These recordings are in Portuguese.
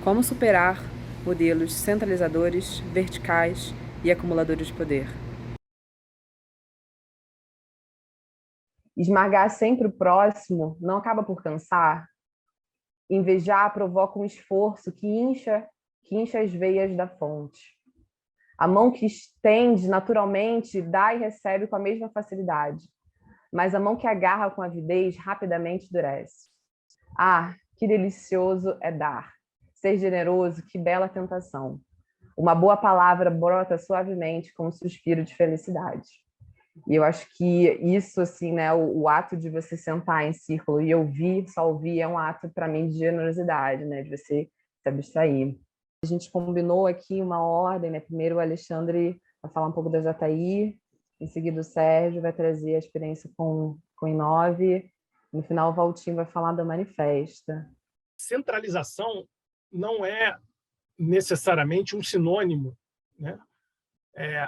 Como superar modelos centralizadores, verticais e acumuladores de poder? Esmagar sempre o próximo não acaba por cansar? Invejar provoca um esforço que incha as veias da fonte. A mão que estende naturalmente dá e recebe com a mesma facilidade, mas a mão que agarra com avidez rapidamente endurece. Ah, que delicioso é dar! Ser generoso, que bela tentação! Uma boa palavra brota suavemente como um suspiro de felicidade. E eu acho que isso, assim, né, o ato de você sentar em círculo e ouvir, só ouvir, é um ato, para mim, de generosidade, né, de você se abstrair. A gente combinou aqui uma ordem, né? Primeiro o Alexandre vai falar um pouco da Jataí, em seguida o Sérgio vai trazer a experiência com o Inove, no final o Valtinho vai falar da Manifesta. Centralização não é necessariamente um sinônimo, né?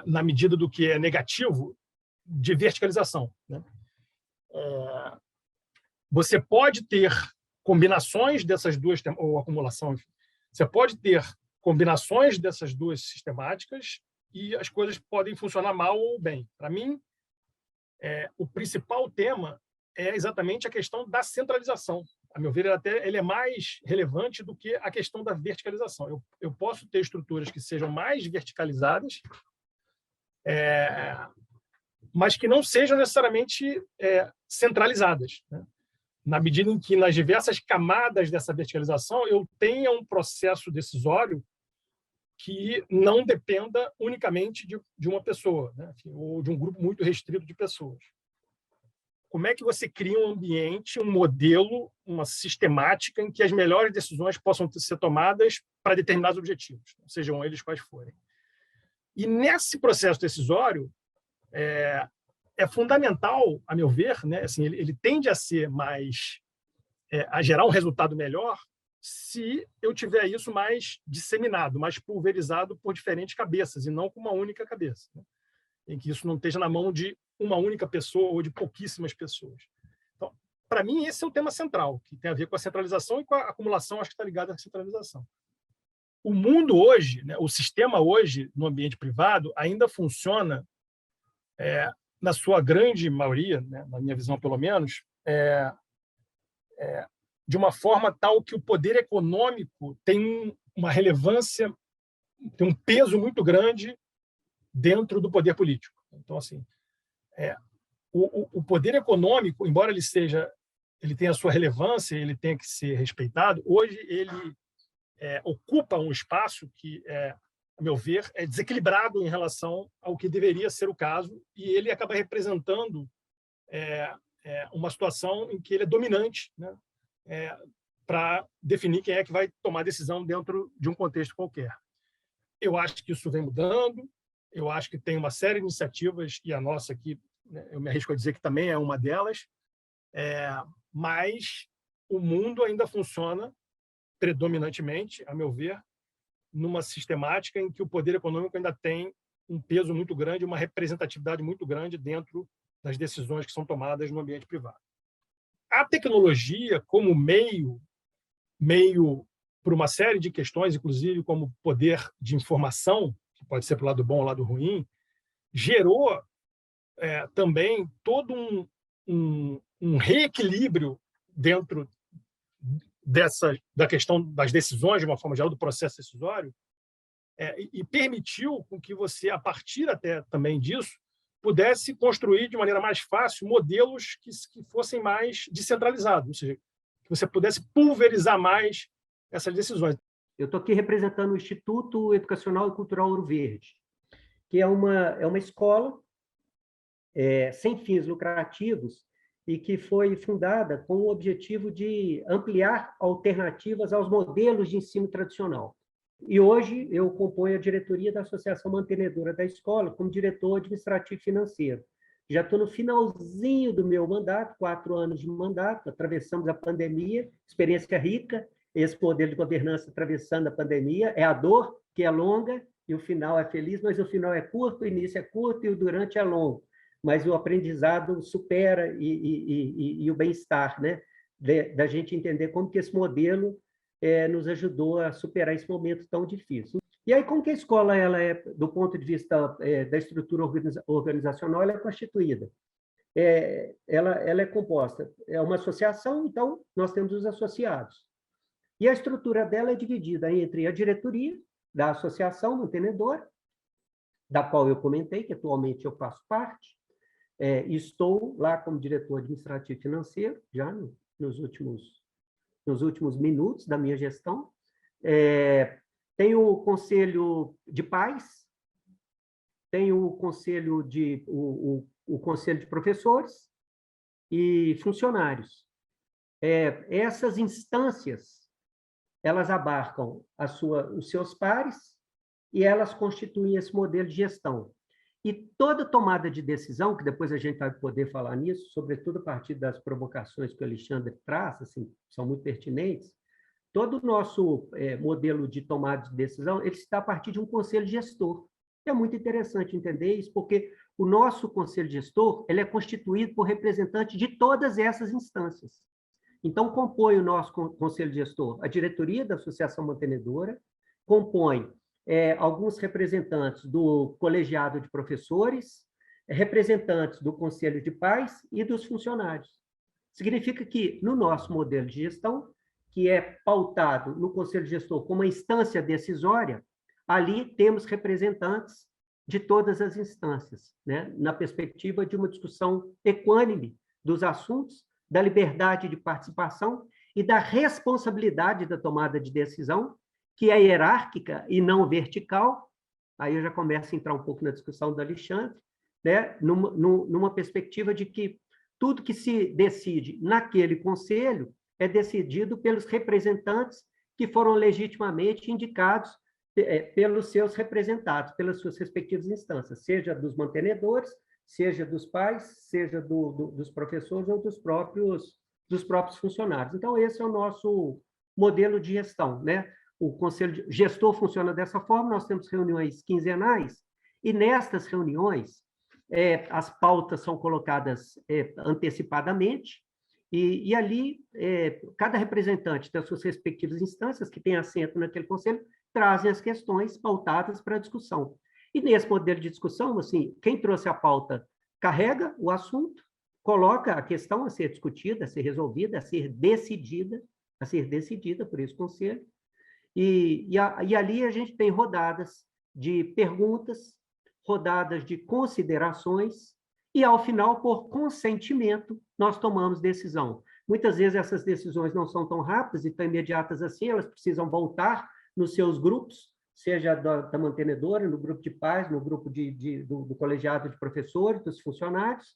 Na medida do que é negativo, de verticalização, né? Você pode ter combinações dessas duas, ou acumulação, enfim. Você pode ter combinações dessas duas sistemáticas e as coisas podem funcionar mal ou bem. Para mim, o principal tema é exatamente a questão da centralização. A meu ver, ele é mais relevante do que a questão da verticalização. Eu posso ter estruturas que sejam mais verticalizadas, mas que não sejam necessariamente centralizadas, né? Na medida em que, nas diversas camadas dessa verticalização, eu tenha um processo decisório que não dependa unicamente de uma pessoa, né? Ou de um grupo muito restrito de pessoas. Como é que você cria um ambiente, um modelo, uma sistemática em que as melhores decisões possam ser tomadas para determinados objetivos, sejam eles quais forem? E nesse processo decisório, é fundamental, a meu ver, né? Assim, ele tende a ser mais a gerar um resultado melhor se eu tiver isso mais disseminado, mais pulverizado por diferentes cabeças, e não com uma única cabeça, né? Em que isso não esteja na mão de uma única pessoa ou de pouquíssimas pessoas. Então, para mim, esse é o tema central, que tem a ver com a centralização e com a acumulação, acho que está ligado à centralização. O mundo hoje, né, o sistema hoje, no ambiente privado, ainda funciona, na sua grande maioria, né, na minha visão pelo menos, de uma forma tal que o poder econômico tem uma relevância, tem um peso muito grande dentro do poder político. Então, assim, o poder econômico, embora ele tenha a sua relevância, ele tenha que ser respeitado, hoje ele ocupa um espaço que, a meu ver, é desequilibrado em relação ao que deveria ser o caso, e ele acaba representando uma situação em que ele é dominante, né? Para definir quem é que vai tomar a decisão dentro de um contexto qualquer. Eu acho que isso vem mudando, eu acho que tem uma série de iniciativas, e a nossa aqui, né, eu me arrisco a dizer que também é uma delas, mas o mundo ainda funciona predominantemente, a meu ver, numa sistemática em que o poder econômico ainda tem um peso muito grande, uma representatividade muito grande dentro das decisões que são tomadas no ambiente privado. A tecnologia, como meio por uma série de questões, inclusive como poder de informação, que pode ser para o lado bom ou lado ruim, gerou também todo um reequilíbrio dentro da questão das decisões, de uma forma geral, do processo decisório, e permitiu com que você, a partir até também disso, pudesse construir de maneira mais fácil modelos que fossem mais descentralizados, ou seja, que você pudesse pulverizar mais essas decisões. Eu estou aqui representando o Instituto Educacional e Cultural Ouro Verde, que é uma escola sem fins lucrativos e que foi fundada com o objetivo de ampliar alternativas aos modelos de ensino tradicional. E hoje eu componho a diretoria da Associação Mantenedora da Escola como diretor administrativo financeiro. Já estou no finalzinho do meu mandato, 4 anos de mandato, atravessamos a pandemia, experiência rica, esse modelo de governança atravessando a pandemia, é a dor que é longa e o final é feliz, mas o final é curto, o início é curto e o durante é longo. Mas o aprendizado supera e o bem-estar, né? Da gente entender como que esse modelo nos ajudou a superar esse momento tão difícil. E aí, como que a escola, ela é, do ponto de vista da estrutura organizacional, ela é constituída? Ela é composta, é uma associação, então nós temos os associados. E a estrutura dela é dividida entre a diretoria da associação mantenedora, da qual eu comentei, que atualmente eu faço parte, estou lá como diretor administrativo e financeiro, já nos últimos minutos da minha gestão. Tenho o conselho de pais, tenho o conselho de professores e funcionários. Essas instâncias, elas abarcam os seus pares e elas constituem esse modelo de gestão. E toda tomada de decisão, que depois a gente vai poder falar nisso, sobretudo a partir das provocações que o Alexandre traz, assim, são muito pertinentes, todo o nosso modelo de tomada de decisão, ele está a partir de um conselho gestor. É muito interessante entender isso, porque o nosso conselho gestor, ele é constituído por representantes de todas essas instâncias. Então, compõe o nosso conselho gestor a diretoria da Associação Mantenedora, compõe alguns representantes do colegiado de professores, representantes do conselho de pais e dos funcionários. Significa que, no nosso modelo de gestão, que é pautado no conselho gestor como uma instância decisória, ali temos representantes de todas as instâncias, né? Na perspectiva de uma discussão equânime dos assuntos, da liberdade de participação e da responsabilidade da tomada de decisão, que é hierárquica e não vertical. Aí eu já começo a entrar um pouco na discussão do Alexandre, né? Numa perspectiva de que tudo que se decide naquele conselho é decidido pelos representantes que foram legitimamente indicados pelos seus representados, pelas suas respectivas instâncias, seja dos mantenedores, seja dos pais, seja dos professores ou dos próprios funcionários. Então, esse é o nosso modelo de gestão, né? O conselho gestor funciona dessa forma, nós temos reuniões quinzenais, e nestas reuniões, as pautas são colocadas antecipadamente, e ali, cada representante das suas respectivas instâncias, que tem assento naquele conselho, trazem as questões pautadas para a discussão. E nesse modelo de discussão, assim, quem trouxe a pauta carrega o assunto, coloca a questão a ser discutida, a ser resolvida, a ser decidida por esse conselho, e ali a gente tem rodadas de perguntas, rodadas de considerações, e, ao final, por consentimento, nós tomamos decisão. Muitas vezes essas decisões não são tão rápidas e tão imediatas assim, elas precisam voltar nos seus grupos, seja da mantenedora, no grupo de pais, no grupo do colegiado de professores, dos funcionários,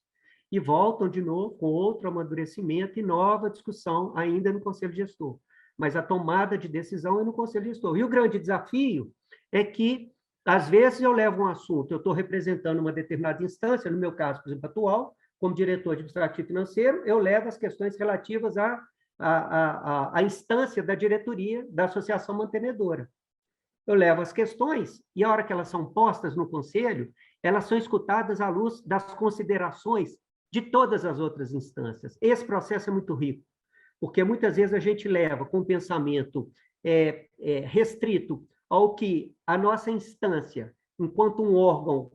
e voltam de novo com outro amadurecimento e nova discussão ainda no conselho gestor. Mas a tomada de decisão é no conselho gestor. E o grande desafio é que, às vezes, eu levo um assunto, eu estou representando uma determinada instância, no meu caso, por exemplo, atual, como diretor administrativo financeiro, eu levo as questões relativas à instância da diretoria da associação mantenedora. Eu levo as questões e, a hora que elas são postas no conselho, elas são escutadas à luz das considerações de todas as outras instâncias. Esse processo é muito rico, porque muitas vezes a gente leva com um pensamento restrito ao que a nossa instância, enquanto um órgão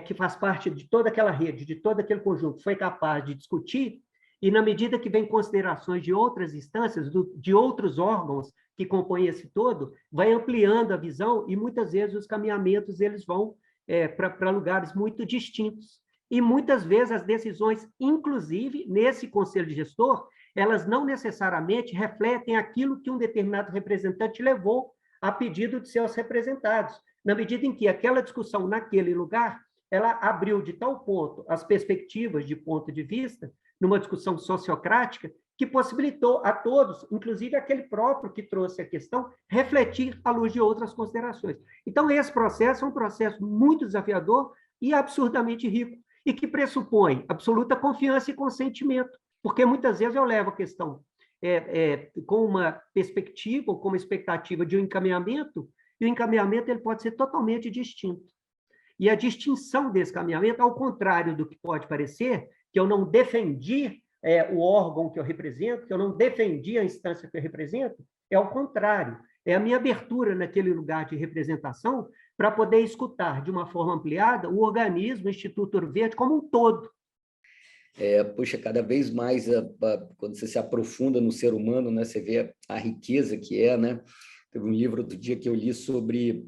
que faz parte de toda aquela rede, de todo aquele conjunto, foi capaz de discutir, e na medida que vem considerações de outras instâncias, de outros órgãos que compõem esse todo, vai ampliando a visão e muitas vezes os caminhamentos eles vão para lugares muito distintos. E muitas vezes as decisões, inclusive nesse conselho de gestor, elas não necessariamente refletem aquilo que um determinado representante levou a pedido de seus representados, na medida em que aquela discussão naquele lugar, ela abriu de tal ponto as perspectivas de ponto de vista, numa discussão sociocrática, que possibilitou a todos, inclusive aquele próprio que trouxe a questão, refletir à luz de outras considerações. Então, esse processo é um processo muito desafiador e absurdamente rico, e que pressupõe absoluta confiança e consentimento, porque muitas vezes eu levo a questão com uma perspectiva ou com uma expectativa de um encaminhamento, e o encaminhamento ele pode ser totalmente distinto. E a distinção desse caminhamento, ao contrário do que pode parecer, que eu não defendi o órgão que eu represento, que eu não defendi a instância que eu represento, é o contrário. É a minha abertura naquele lugar de representação para poder escutar de uma forma ampliada o organismo, o Instituto Ouro Verde, como um todo. Poxa, cada vez mais, quando você se aprofunda no ser humano, né, você vê a riqueza que é, né? Teve um livro outro dia que eu li sobre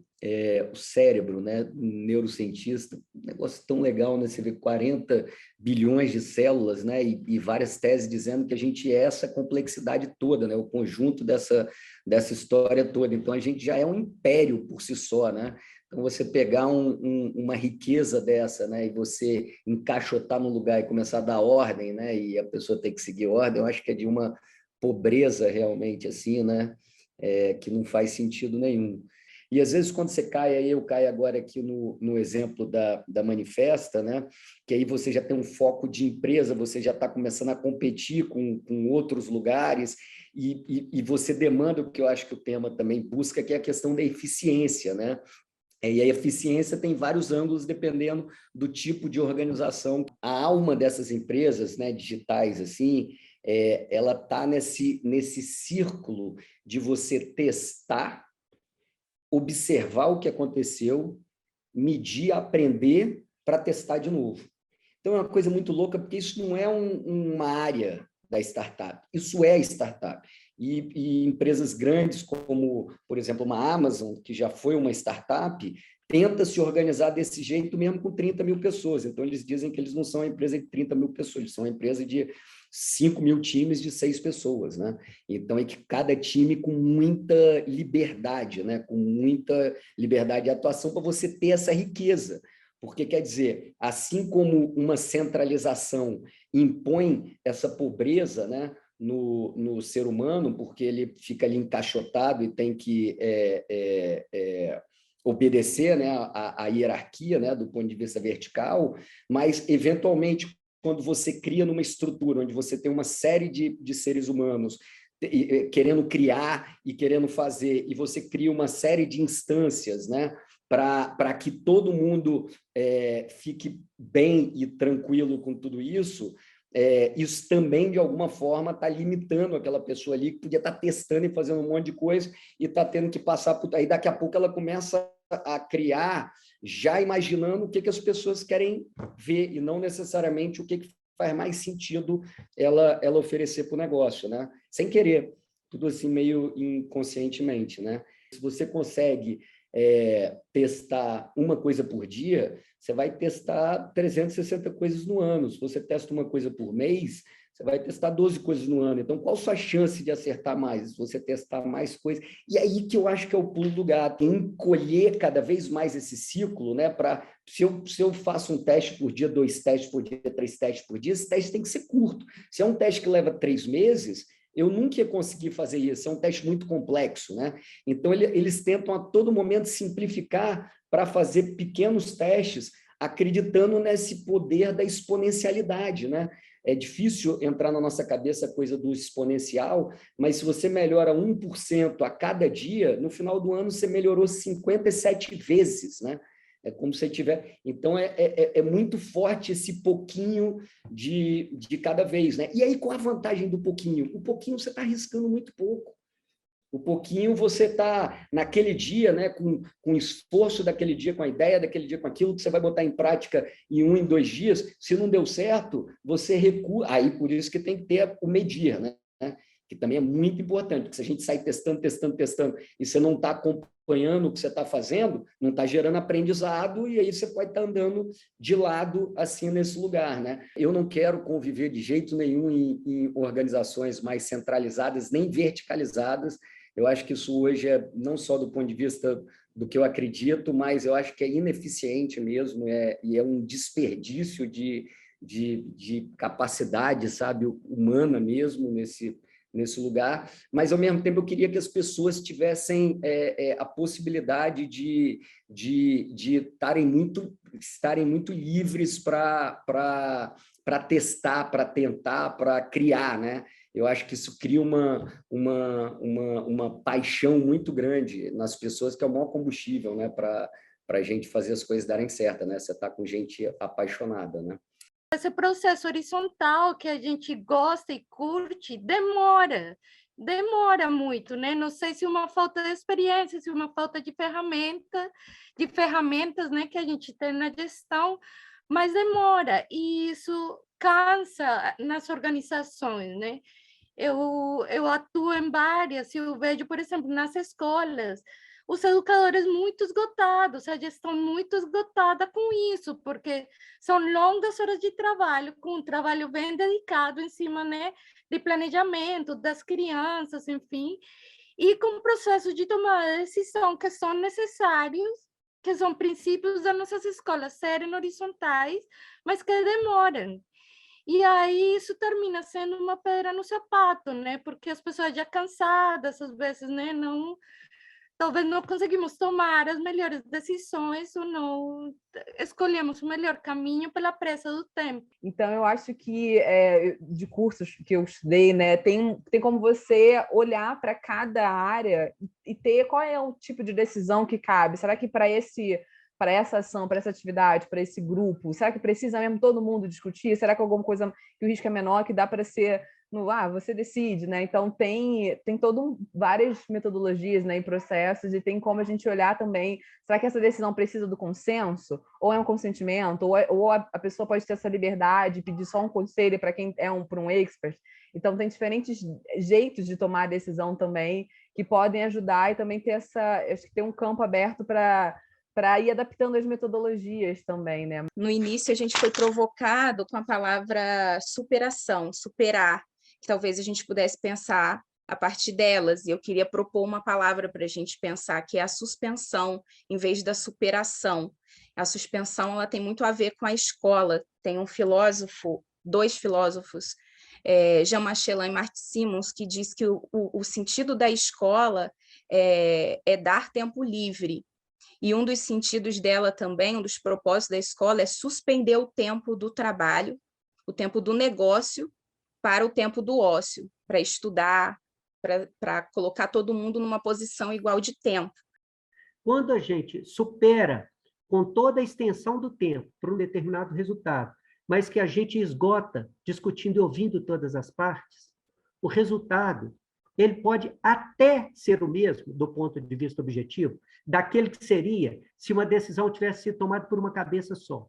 o cérebro, né? Um neurocientista, um negócio tão legal, né? Você vê 40 bilhões de células, né? E várias teses dizendo que a gente é essa complexidade toda, né? O conjunto dessa história toda. Então, a gente já é um império por si só, né? Então, você pegar uma riqueza dessa, né, e você encaixotar no lugar e começar a dar ordem, né, e a pessoa ter que seguir ordem, eu acho que é de uma pobreza realmente assim, né, que não faz sentido nenhum. E às vezes quando você cai, aí eu caio agora aqui no exemplo da Manifesta, né, que aí você já tem um foco de empresa, você já está começando a competir com outros lugares, e você demanda o que eu acho que o tema também busca, que é a questão da eficiência, né? E a eficiência tem vários ângulos dependendo do tipo de organização. A alma dessas empresas, né, digitais, assim, ela está nesse círculo de você testar, observar o que aconteceu, medir, aprender para testar de novo. Então, é uma coisa muito louca, porque isso não é uma área da startup, isso é startup. E empresas grandes, como, por exemplo, uma Amazon, que já foi uma startup, tenta se organizar desse jeito mesmo com 30 mil pessoas. Então, eles dizem que eles não são uma empresa de 30 mil pessoas, eles são uma empresa de 5 mil times de 6 pessoas, né? Então, é que cada time com muita liberdade, né? Com muita liberdade de atuação para você ter essa riqueza. Porque, quer dizer, assim como uma centralização impõe essa pobreza, né, no ser humano, porque ele fica ali encaixotado e tem que obedecer, né, a hierarquia, né, do ponto de vista vertical, mas, eventualmente, quando você cria numa estrutura onde você tem uma série de seres humanos querendo criar e querendo fazer, e você cria uma série de instâncias, né, para que todo mundo fique bem e tranquilo com tudo isso, isso também, de alguma forma, está limitando aquela pessoa ali que podia estar testando e fazendo um monte de coisa e está tendo que passar por... Aí, daqui a pouco, ela começa a criar, já imaginando o que as pessoas querem ver e não necessariamente o que faz mais sentido ela oferecer para o negócio, né? Sem querer, tudo assim meio inconscientemente, né? Se você consegue testar uma coisa por dia, você vai testar 360 coisas no ano. Se você testa uma coisa por mês, você vai testar 12 coisas no ano. Então, qual a sua chance de acertar mais? Se você testar mais coisas. E aí que eu acho que é o pulo do gato, encolher cada vez mais esse ciclo, né? Se eu faço um teste por dia, 2 testes por dia, 3 testes por dia, esse teste tem que ser curto. Se é um teste que leva 3 meses, eu nunca ia conseguir fazer isso, é um teste muito complexo, né? Então, eles tentam a todo momento simplificar para fazer pequenos testes, acreditando nesse poder da exponencialidade, né? É difícil entrar na nossa cabeça a coisa do exponencial, mas se você melhora 1% a cada dia, no final do ano você melhorou 57 vezes, né? É como se tiver... Então, é muito forte esse pouquinho de cada vez, né? E aí, qual a vantagem do pouquinho? O pouquinho você está arriscando muito pouco. O pouquinho você está naquele dia, né, com o esforço daquele dia, com a ideia daquele dia, com aquilo que você vai botar em prática em 1, em 2 dias. Se não deu certo, você recua. Aí, por isso que tem que ter o medir, né? Que também é muito importante, porque se a gente sai testando, e você não está acompanhando o que você está fazendo, não está gerando aprendizado, e aí você pode estar andando de lado assim nesse lugar, né? Eu não quero conviver de jeito nenhum em organizações mais centralizadas, nem verticalizadas. Eu acho que isso hoje é não só do ponto de vista do que eu acredito, mas eu acho que é ineficiente mesmo, e é um desperdício de capacidade, sabe, humana mesmo nesse lugar, mas, ao mesmo tempo, eu queria que as pessoas tivessem a possibilidade de estarem muito livres para testar, para tentar, para criar, né? Eu acho que isso cria uma paixão muito grande nas pessoas, que é o maior combustível, né, para a gente fazer as coisas darem certo, né? Você está com gente apaixonada, né? Esse processo horizontal que a gente gosta e curte demora muito, né? Não sei se uma falta de experiência, se uma falta de ferramentas, né, que a gente tem na gestão, mas demora, e isso cansa nas organizações, né? Eu atuo em várias, e eu vejo, por exemplo, nas escolas, os educadores muito esgotados, a gestão muito esgotada com isso, porque são longas horas de trabalho, com um trabalho bem dedicado em cima, né, de planejamento das crianças, enfim, e com processos de tomada de decisão que são necessários, que são princípios das nossas escolas serem horizontais, mas que demoram. E aí isso termina sendo uma pedra no sapato, né? Porque as pessoas já cansadas, às vezes, né? Talvez não conseguimos tomar as melhores decisões ou não escolhemos o melhor caminho pela pressa do tempo. Então, eu acho que de cursos que eu estudei, né, tem como você olhar para cada área e ter qual é o tipo de decisão que cabe. Será que para essa ação, para essa atividade, para esse grupo, será que precisa mesmo todo mundo discutir? Será que alguma coisa que o risco é menor, que dá para ser você decide, né? Então tem várias metodologias, né, e processos, e tem como a gente olhar também, será que essa decisão precisa do consenso? Ou é um consentimento? Ou a pessoa pode ter essa liberdade, pedir só um conselho para quem é para um expert? Então tem diferentes jeitos de tomar a decisão também, que podem ajudar, e também ter acho que tem um campo aberto para ir adaptando as metodologias também, né? No início, a gente foi provocado com a palavra superação, superar, que talvez a gente pudesse pensar a partir delas, e eu queria propor uma palavra para a gente pensar, que é a suspensão, em vez da superação. A suspensão, ela tem muito a ver com a escola. Tem dois filósofos, Jean Machelan e Marty Simons, que diz que o sentido da escola é dar tempo livre. E um dos sentidos dela também, um dos propósitos da escola é suspender o tempo do trabalho, o tempo do negócio, para o tempo do ócio, para estudar, para colocar todo mundo numa posição igual de tempo. Quando a gente supera com toda a extensão do tempo para um determinado resultado, mas que a gente esgota discutindo e ouvindo todas as partes, o resultado ele pode até ser o mesmo, do ponto de vista objetivo, daquele que seria se uma decisão tivesse sido tomada por uma cabeça só.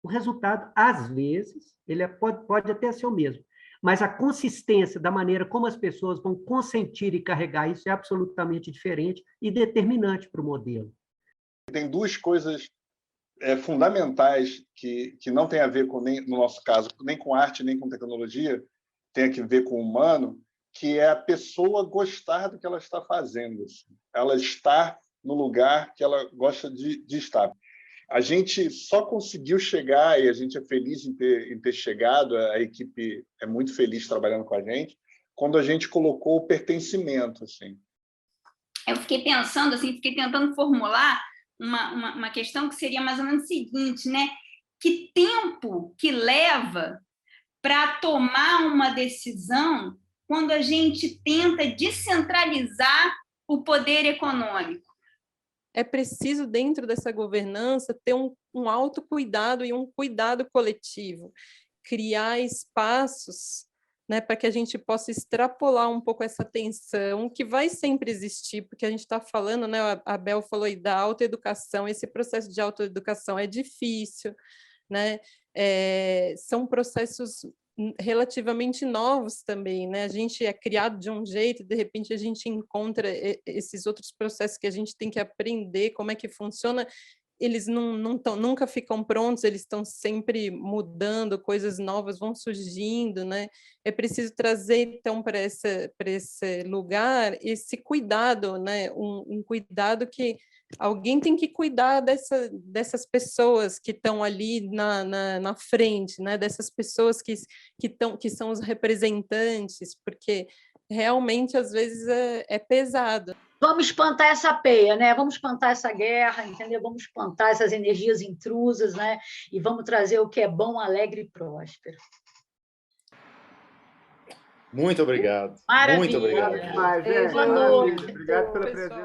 O resultado, às vezes, ele pode até ser o mesmo, mas a consistência da maneira como as pessoas vão consentir e carregar isso é absolutamente diferente e determinante para o modelo. Tem duas coisas fundamentais que não tem a ver com, no nosso caso, nem com arte, nem com tecnologia, tem a ver com o humano, que é a pessoa gostar do que ela está fazendo. Ela estar no lugar que ela gosta de estar. A gente só conseguiu chegar, e a gente é feliz em ter chegado, a equipe é muito feliz trabalhando com a gente, quando a gente colocou o pertencimento. Assim. Eu fiquei pensando, assim, fiquei tentando formular uma questão que seria mais ou menos o seguinte, né? Que tempo que leva para tomar uma decisão quando a gente tenta descentralizar o poder econômico? É preciso, dentro dessa governança, ter um autocuidado e um cuidado coletivo, criar espaços, né, para que a gente possa extrapolar um pouco essa tensão, que vai sempre existir, porque a gente está falando, né, a Bel falou aí da autoeducação, esse processo de autoeducação é difícil, né, são processos relativamente novos também, né? A gente é criado de um jeito, de repente a gente encontra esses outros processos que a gente tem que aprender como é que funciona, eles nunca ficam prontos, eles estão sempre mudando, coisas novas vão surgindo, né? É preciso trazer, então, para esse lugar, esse cuidado, né? Um cuidado que alguém tem que cuidar dessas pessoas que estão ali na frente, né? Dessas pessoas que são os representantes, porque realmente, às vezes, é pesado. Vamos espantar essa peia, né? Vamos espantar essa guerra, entendeu? Vamos espantar essas energias intrusas, né? E vamos trazer o que é bom, alegre e próspero. Muito obrigado. Maravilha. Muito obrigado. Boa noite. Obrigado pela presença.